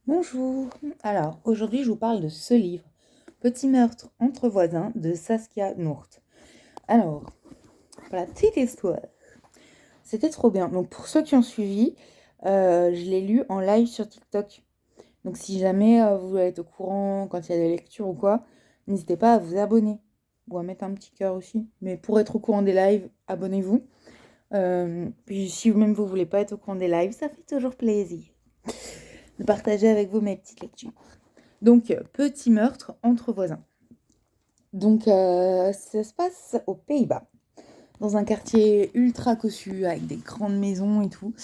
Bonjour. Alors, aujourd'hui, je vous parle de ce livre, Petit meurtre entre voisins de Saskia Nourt. Alors, pour la petite histoire, c'était trop bien. Donc, pour ceux qui ont suivi, je l'ai lu en live sur TikTok. Donc, si jamais vous voulez être au courant quand il y a des lectures ou quoi, n'hésitez pas à vous abonner ou à mettre un petit cœur aussi. Mais pour être au courant des lives, abonnez-vous. Puis, si vous-même vous voulez pas être au courant des lives, ça fait toujours plaisir de partager avec vous mes petites lectures. Donc, petit meurtre entre voisins. Donc, ça se passe aux Pays-Bas, dans un quartier ultra cossu, avec des grandes maisons et tout.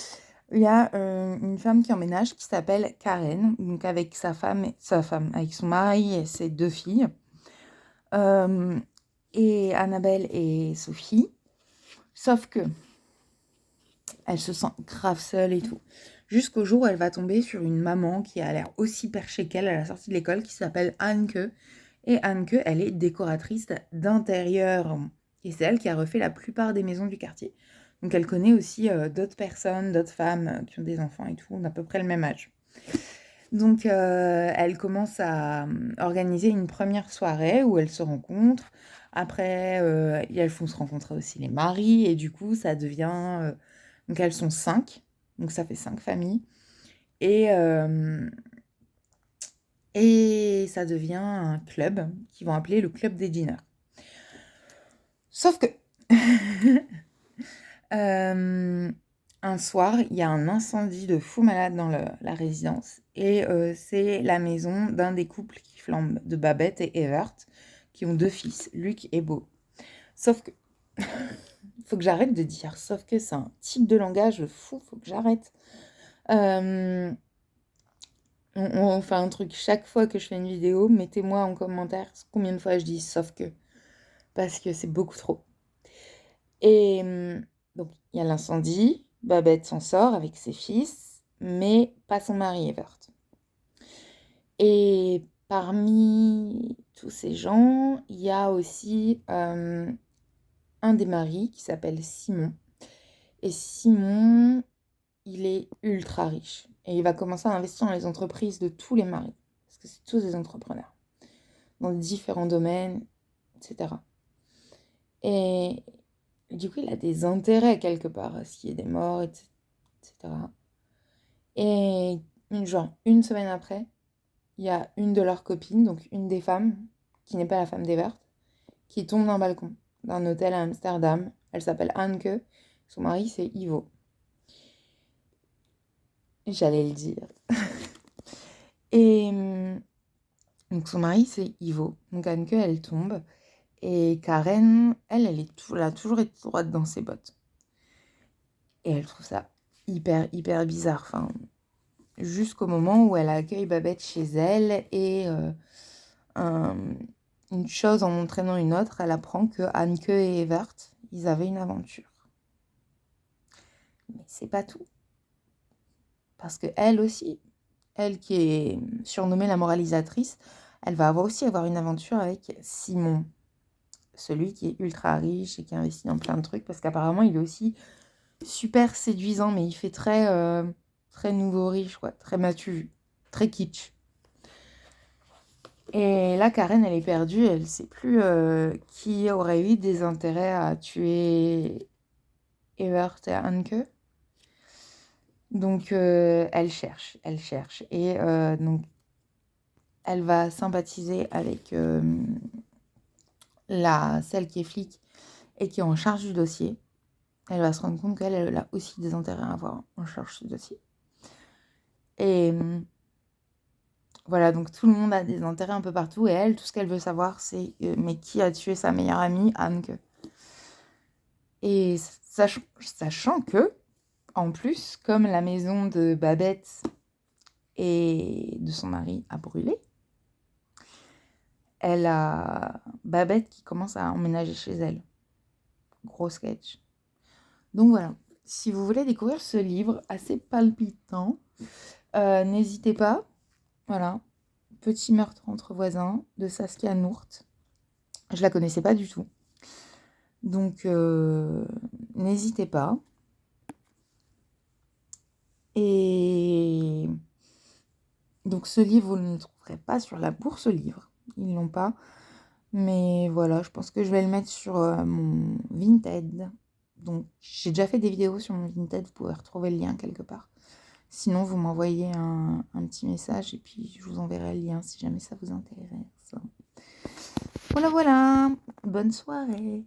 Il y a une femme qui emménage qui s'appelle Karen, donc avec avec son mari et ses deux filles, euh, et Annabelle et Sophie. Sauf que elle se sent grave seule et tout. Jusqu'au jour où elle va tomber sur une maman qui a l'air aussi perchée qu'elle à la sortie de l'école, qui s'appelle Anneke. Et Anneke, elle est décoratrice d'intérieur. Et c'est elle qui a refait la plupart des maisons du quartier. Donc elle connaît aussi d'autres personnes, d'autres femmes qui ont des enfants et tout, d'à peu près le même âge. Donc elle commence à organiser une première soirée où elles se rencontrent. Après, elles font se rencontrer aussi les maris. Et du coup, ça devient... donc elles sont 5. Donc ça fait 5 familles. Et, euh, et ça devient un club qu'ils vont appeler le club des diners. Sauf que un soir, il y a un incendie de fou malade dans la résidence. Et c'est la maison d'un des couples qui flambent, de Babette et Evert, qui ont 2 fils, Luc et Beau. Sauf que, faut que j'arrête de dire, sauf que c'est un type de langage fou, faut que j'arrête. Euh, on fait un truc chaque fois que je fais une vidéo, mettez-moi en commentaire combien de fois je dis sauf que, parce que c'est beaucoup trop. Et donc, il y a l'incendie, Babette s'en sort avec ses fils, mais pas son mari Evert. Et parmi tous ces gens, il y a aussi un des maris qui s'appelle Simon. Et Simon, il est ultra riche. Et il va commencer à investir dans les entreprises de tous les maris. Parce que c'est tous des entrepreneurs. Dans différents domaines, etc. Et du coup, il a des intérêts quelque part à ce qu'il y ait des morts, etc. Et genre, une semaine après, il y a une de leurs copines, donc une des femmes, qui n'est pas la femme d'Evert, qui tombe d'un balcon d'un hôtel à Amsterdam. Elle s'appelle Anneke. Son mari, c'est Ivo. J'allais le dire. Et donc son mari, c'est Ivo. Donc Anneke, elle tombe. Et Karen, elle a toujours été droite dans ses bottes. Et elle trouve ça hyper, hyper bizarre. Enfin, jusqu'au moment où elle accueille Babette chez elle et un- une chose en entraînant une autre, elle apprend que Anneke et Evert, ils avaient une aventure. Mais c'est pas tout. Parce que elle aussi, elle qui est surnommée la moralisatrice, elle va aussi avoir une aventure avec Simon, celui qui est ultra riche et qui investit dans plein de trucs, parce qu'apparemment il est aussi super séduisant, mais il fait très nouveau riche, quoi, très matu, très kitsch. Et là, Karen, elle est perdue, elle ne sait plus qui aurait eu des intérêts à tuer Evert et Anke. Donc, elle cherche. Et donc, elle va sympathiser avec celle qui est flic et qui est en charge du dossier. Elle va se rendre compte qu'elle a aussi des intérêts à avoir en charge ce dossier. Et voilà, donc tout le monde a des intérêts un peu partout. Et elle, tout ce qu'elle veut savoir, c'est mais qui a tué sa meilleure amie, Anke. Et sachant que, en plus, comme la maison de Babette et de son mari a brûlé, elle a Babette qui commence à emménager chez elle. Gros sketch. Donc voilà, si vous voulez découvrir ce livre assez palpitant, n'hésitez pas. Voilà, Petit meurtre entre voisins de Saskia Nourt. Je la connaissais pas du tout. Donc n'hésitez pas. Et Donc ce livre, vous ne le trouverez pas sur la bourse livre. Ils l'ont pas. Mais voilà, je pense que je vais le mettre sur mon Vinted. Donc j'ai déjà fait des vidéos sur mon Vinted, vous pouvez retrouver le lien quelque part. Sinon, vous m'envoyez un petit message et puis je vous enverrai le lien si jamais ça vous intéresse. Voilà, voilà. Bonne soirée.